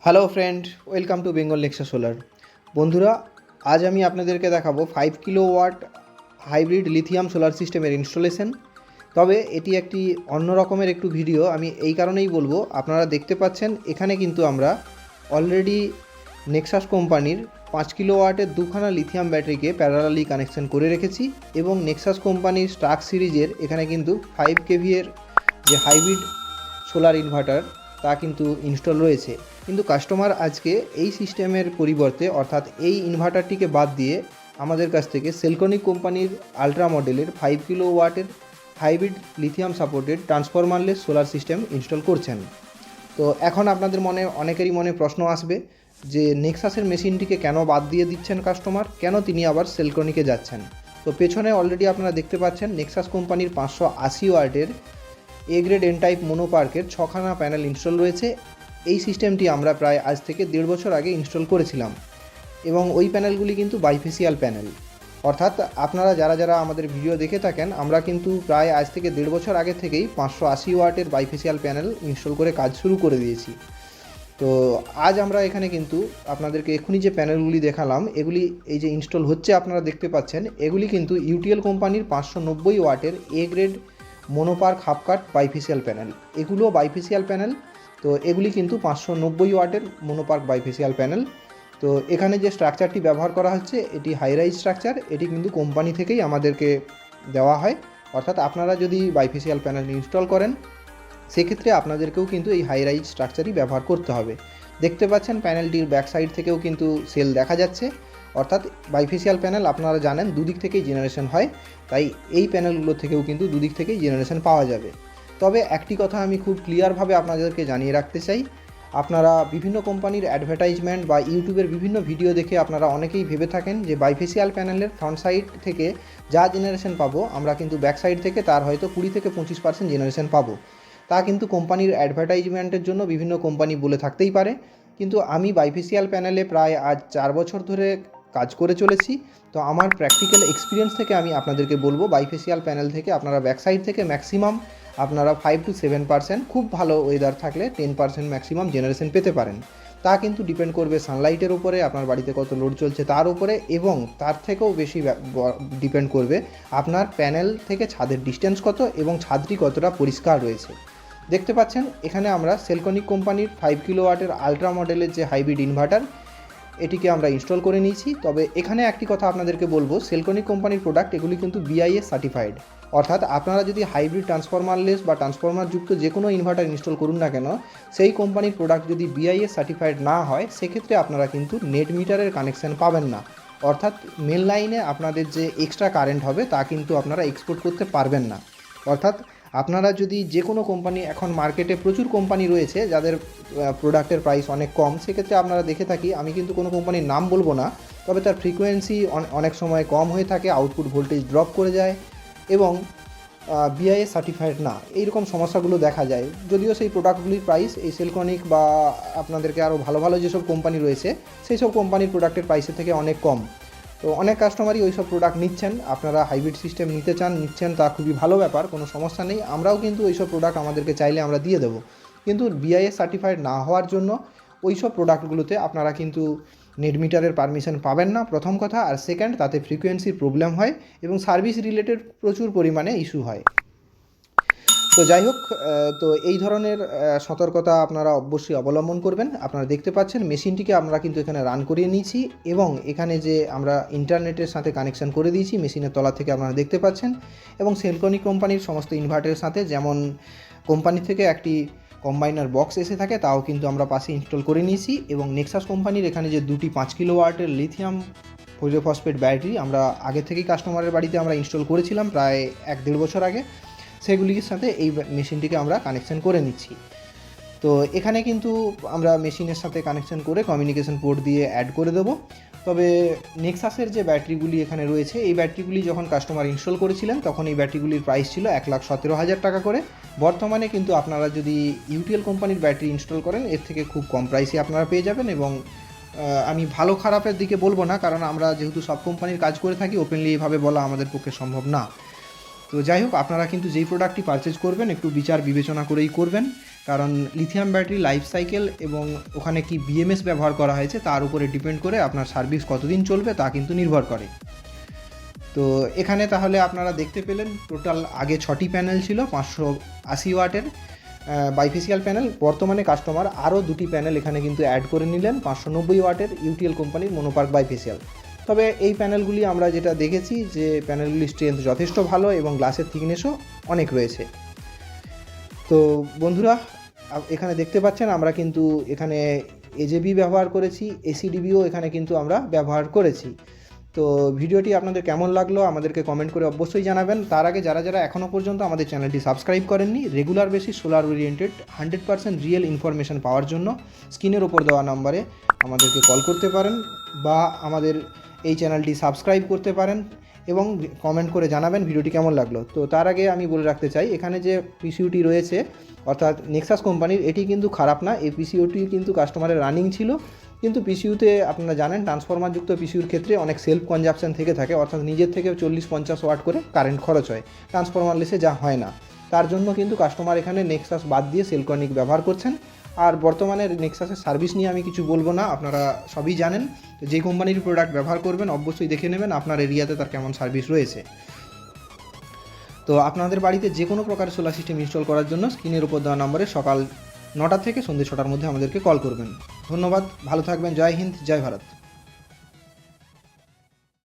Hello friend, welcome to Bengal Nexa solar. বন্ধুরা, আজ আমি আপনাদেরকে দেখাবো 5 কিলোওয়াট হাইব্রিড লিথিয়াম সোলার সিস্টেমের ইনস্টলেশন। তবে এটি একটি অন্য রকমের একটু ভিডিও। আমি এই কারণেই বলবো, আপনারা দেখতে পাচ্ছেন এখানে কিন্তু আমরা অলরেডি নেক্সাস কোম্পানির 5 কিলোওয়াটের দুখানা লিথিয়াম ব্যাটারিকে প্যারালালি কানেকশন করে রেখেছি এবং নেক্সাস কোম্পানির স্টার্ক সিরিজের এখানে কিন্তু 5 kVA যে হাইব্রিড সোলার ইনভার্টার তা কিন্তু ইনস্টল রয়েছে। কিন্তু কাস্টমার আজকে এই সিস্টেমের পরিবর্তে অর্থাৎ এই ইনভার্টারটিকে বাদ দিয়ে আমাদের কাছ থেকে সেলকনিক কোম্পানির আলট্রা মডেলের 5 কিলোওয়াটের hybrid lithium supported transformerless solar system install করছেন। তো এখন আপনাদের অনেকেরই মনে প্রশ্ন আসবে যে নেক্সাসের মেশিনটিকে কেন বাদ দিয়ে দিচ্ছেন কাস্টমার, কেন তিনি আবার সেলকনিকে যাচ্ছেন। তো পেছনে অলরেডি আপনারা দেখতে পাচ্ছেন নেক্সাস কোম্পানির 580 ওয়াটের এ গ্রেড এন টাইপ মোনোপার্কের 6খানা প্যানেল ইনস্টল রয়েছে। এই সিস্টেমটি আমরা প্রায় আজ থেকে 1.5 বছর আগে ইনস্টল করেছিলাম এবং ওই প্যানেলগুলি কিন্তু বাইফেসিয়াল প্যানেল। অর্থাৎ আপনারা যারা আমাদের ভিডিও দেখে থাকেন, আমরা কিন্তু প্রায় আজ থেকে 1.5 বছর আগে থেকেই 580 ওয়াটের বাইফেসিয়াল প্যানেল ইনস্টল করে কাজ শুরু করে দিয়েছি। তো আজ আমরা এখানে কিন্তু আপনাদেরকে এক্ষুনি যে প্যানেলগুলি দেখালাম, এগুলি এই যে ইনস্টল হচ্ছে আপনারা দেখতে পাচ্ছেন, এগুলি কিন্তু ইউটিএল কোম্পানির 590 ওয়াটের A grade monoperc half cut bifacial panel. এগুলো বাইফেসিয়াল প্যানেল। তো এগুলি কিন্তু 590 ওয়াটের মোনোপার্ক বাইফেসিয়াল প্যানেল। তো এখানে যে স্ট্রাকচারটি ব্যবহার করা হচ্ছে এটি হাই রাইজ স্ট্রাকচার। এটি কিন্তু কোম্পানি থেকেই আমাদেরকে দেওয়া হয়। অর্থাৎ আপনারা যদি বাইফেসিয়াল প্যানেল ইনস্টল করেন সেক্ষেত্রে আপনাদেরকেও কিন্তু এই হাই রাইজ স্ট্রাকচারই ব্যবহার করতে হবে। দেখতে পাচ্ছেন প্যানেলটির ব্যাক সাইড থেকেও কিন্তু সেল দেখা যাচ্ছে। অর্থাৎ বাইফেসিয়াল প্যানেল আপনারা জানেন দুদিক থেকেই জেনারেশন হয়, তাই এই প্যানেলগুলো থেকেও কিন্তু দুদিক থেকেই জেনারেশন পাওয়া যাবে। তবে একটি কথা আমি খুব ক্লিয়ারভাবে আপনাদেরকে জানিয়ে রাখতে চাই, আপনারা বিভিন্ন কোম্পানির অ্যাডভার্টাইজমেন্ট বা ইউটিউবের বিভিন্ন ভিডিও দেখে আপনারা অনেকেই ভেবে থাকেন যে বাইফেসিয়াল প্যানেলের ফ্রন্ট সাইড থেকে যা জেনারেশন পাবো আমরা কিন্তু ব্যাক সাইড থেকে তার হয়তো 20 থেকে 25% জেনারেশন পাবো। তা কিন্তু কোম্পানির অ্যাডভার্টাইজমেন্টের জন্য বিভিন্ন কোম্পানি বলে থাকতেই পারে, কিন্তু আমি বাইফেসিয়াল প্যানেলে প্রায় আজ 4 বছর ধরে কাজ করে চলেছি। তো আমার প্র্যাকটিক্যাল এক্সপিরিয়েন্স থেকে আমি আপনাদেরকে বলবো, বাইফেসিয়াল প্যানেল থেকে আপনারা ব্যাক সাইড থেকে ম্যাক্সিমাম আপনারা 5 to 7%, খুব ভালো ওয়েদার থাকলে 10% ম্যাক্সিমাম জেনারেশন পেতে পারেন। তা কিন্তু ডিপেন্ড করবে সানলাইটের উপরে, আপনার বাড়িতে কত লোড চলছে তার উপরে, এবং তার থেকেও বেশি ডিপেন্ড করবে আপনার প্যানেল থেকে ছাদের ডিস্টেন্স কত এবং ছাদটি কতটা পরিষ্কার রয়েছে। দেখতে পাচ্ছেন এখানে আমরা সেলকনিক কোম্পানির 5 কিলোওয়াটের আলট্রা মডেলের যে হাইব্রিড ইনভার্টার এটিকে আমরা ইনস্টল করে নিয়েছি। তবে এখানে একটি কথা আপনাদেরকে বলবো, সেলকনিক কোম্পানির প্রোডাক্ট এগুলি কিন্তু বিআইএস সার্টিফাইড। অর্থাৎ আপনারা যদি হাইব্রিড ট্রান্সফরমারলেস বা ট্রান্সফরমারযুক্ত যে কোনো ইনভার্টার ইনস্টল করুন না কেন, সেই কোম্পানির প্রোডাক্ট যদি বিআইএস সার্টিফাইড না হয় সেক্ষেত্রে আপনারা কিন্তু নেট মিটারের কানেকশান পাবেন না। অর্থাৎ মেন লাইনে আপনাদের যে এক্সট্রা কারেন্ট হবে তা কিন্তু আপনারা এক্সপোর্ট করতে পারবেন না। অর্থাৎ আপনারা যদি যে কোনো কোম্পানি, এখন মার্কেটে প্রচুর কোম্পানি রয়েছে যাদের প্রোডাক্টের প্রাইস অনেক কম, সেক্ষেত্রে আপনারা দেখে থাকি, আমি কিন্তু কোনো কোম্পানির নাম বলবো না, তবে তার ফ্রিকোয়েন্সি অনেক সময় কম হয়ে থাকে, আউটপুট ভোল্টেজ ড্রপ করে যায় এবং বিআইএস সার্টিফাইড না, এইরকম সমস্যাগুলো দেখা যায়। যদিও সেই প্রোডাক্টগুলির প্রাইস এই সেলকনিক বা আপনাদেরকে আরও ভালো ভালো যেসব কোম্পানি রয়েছে সেই সব কোম্পানির প্রোডাক্টের প্রাইসের থেকে অনেক কম। তো অনেক কাস্টমারই ওই সব প্রোডাক্ট নিচ্ছেন। আপনারা হাইব্রিড সিস্টেম নিচ্ছেন, তা খুবই ভালো ব্যাপার, কোনো সমস্যা নেই। আমরাও কিন্তু ওই সব প্রোডাক্ট আমাদেরকে চাইলে আমরা দিয়ে দেবো, কিন্তু বিআইএস সার্টিফাইড না হওয়ার জন্য ওই সব প্রোডাক্টগুলোতে আপনারা কিন্তু নেট মিটারের পারমিশন পাবেন না, প্রথম কথা। আর সেকেন্ড, তাতে ফ্রিকোয়েন্সির প্রবলেম হয় এবং সার্ভিস রিলেটেড প্রচুর পরিমাণে ইস্যু হয়। তো যাই হোক, তো এই ধরনের সতর্কতা আপনারা অবশ্যই অবলম্বন করবেন। আপনারা দেখতে পাচ্ছেন মেশিনটিকে আমরা কিন্তু এখানে রান করিয়ে নিয়েছি এবং এখানে যে আমরা ইন্টারনেটের সাথে কানেকশান করে দিয়েছি মেশিনের তলা থেকে আপনারা দেখতে পাচ্ছেন, এবং সেলকনিক কোম্পানির সমস্ত ইনভার্টারের সাথে যেমন কোম্পানি থেকে একটি কম্বাইনার বক্স এসে থাকে তাও কিন্তু আমরা পাশে ইনস্টল করে নিয়েছি। এবং নেক্সাস কোম্পানির এখানে যে দুটি 5 কিলোওয়াটের লিথিয়াম ফসফেট ব্যাটারি আমরা আগে থেকেই কাস্টমারের বাড়িতে আমরা ইনস্টল করেছিলাম প্রায় 1-1.5 বছর আগে, সেগুলির সাথে এই মেশিনটিকে আমরা কানেকশান করে নিচ্ছি। তো এখানে কিন্তু আমরা মেশিনের সাথে কানেকশান করে কমিউনিকেশন পোর্ট দিয়ে অ্যাড করে দেবো। তবে নেক্সাসের যে ব্যাটারিগুলি এখানে রয়েছে, এই ব্যাটারিগুলি যখন কাস্টমার ইনস্টল করেছিলেন তখন এই ব্যাটারিগুলির প্রাইস ছিল 1,17,000 টাকা করে। বর্তমানে কিন্তু আপনারা যদি ইউটিএল কোম্পানির ব্যাটারি ইনস্টল করেন এর থেকে খুব কম প্রাইসে আপনারা পেয়ে যাবেন। এবং আমি ভালো খারাপের দিকে বলবো না, কারণ আমরা যেহেতু সব কোম্পানির কাজ করে থাকি, ওপেনলি এইভাবে বলা আমাদের পক্ষে সম্ভব না। তো যাই হোক, আপনারা কিন্তু যেই প্রোডাক্টটি পারচেজ করবেন একটু বিচার বিবেচনা করেই করবেন, কারণ লিথিয়াম ব্যাটারি লাইফ সাইকেল এবং ওখানে কি বিএমএস ব্যবহার করা হয়েছে তার উপরে ডিপেন্ড করে আপনার সার্ভিস কতদিন চলবে তা কিন্তু নির্ভর করে। তো এখানে তাহলে আপনারা দেখতে পেলেন টোটাল আগে 6টি প্যানেল ছিল 580 ওয়াটের বাইফেসিয়াল প্যানেল। বর্তমানে কাস্টমার আরও 2টি প্যানেল এখানে কিন্তু অ্যাড করে নিলেন 590 ওয়াটের ইউটিএল কোম্পানির মনোপার্ক বাইফেসিয়াল। তবে এই প্যানেলগুলি আমরা যেটা দেখেছি যে প্যানেলগুলির স্ট্রেংথ যথেষ্ট ভালো এবং গ্লাসের থিকনেসও অনেক রয়েছে। তো বন্ধুরা এখানে দেখতে পাচ্ছেন আমরা কিন্তু এখানে এজেবি ব্যবহার করেছি, এসিডিবিও এখানে কিন্তু আমরা ব্যবহার করেছি। তো ভিডিওটি আপনাদের কেমন লাগলো আমাদেরকে কমেন্ট করে অবশ্যই জানাবেন। তার আগে যারা যারা এখনও পর্যন্ত আমাদের চ্যানেলটি সাবস্ক্রাইব করেননি, regular basis solar oriented 100% real information পাওয়ার জন্য স্ক্রিনের ওপর দেওয়া নম্বরে আমাদেরকে কল করতে পারেন বা আমাদের এই চ্যানেলটি সাবস্ক্রাইব করতে পারেন এবং কমেন্ট করে জানাবেন ভিডিওটি কেমন লাগলো। তো তার আগে আমি বলে রাখতে চাই এখানে যে পিসিইউটি রয়েছে অর্থাৎ নেক্সাস কোম্পানির, এটি কিন্তু খারাপ না। এই পিসিইউটি কিন্তু কাস্টমারের রানিং ছিল, কিন্তু পিসিইউতে আপনারা জানেন ট্রান্সফরমারযুক্ত পিসিইউর ক্ষেত্রে অনেক সেলফ কনজাপশন থেকে থাকে, অর্থাৎ নিজের থেকে 40-50 ওয়াট করে কারেন্ট খরচ হয়, ট্রান্সফরমার লেসে যা হয় না। তার জন্য কিন্তু কাস্টমার এখানে নেক্সাস বাদ দিয়ে সেলকনিক ব্যবহার করছেন। আর বর্তমানে নেক্সাসের সার্ভিস নিয়ে আমি কিছু বলবো না, আপনারা সবই জানেন। তো যে কোম্পানির প্রোডাক্ট ব্যবহার করবেন অবশ্যই দেখে নেবেন আপনার এরিয়াতে তার কেমন সার্ভিস রয়েছে। তো আপনাদের বাড়িতে যে কোনো প্রকারের সোলার সিস্টেম ইনস্টল করার জন্য স্ক্রিনের উপর দেওয়া নম্বরে সকাল 9টা থেকে সন্ধ্যে 6টার মধ্যে আমাদেরকে কল করবেন। ধন্যবাদ, ভালো থাকবেন। জয় হিন্দ, জয় ভারত।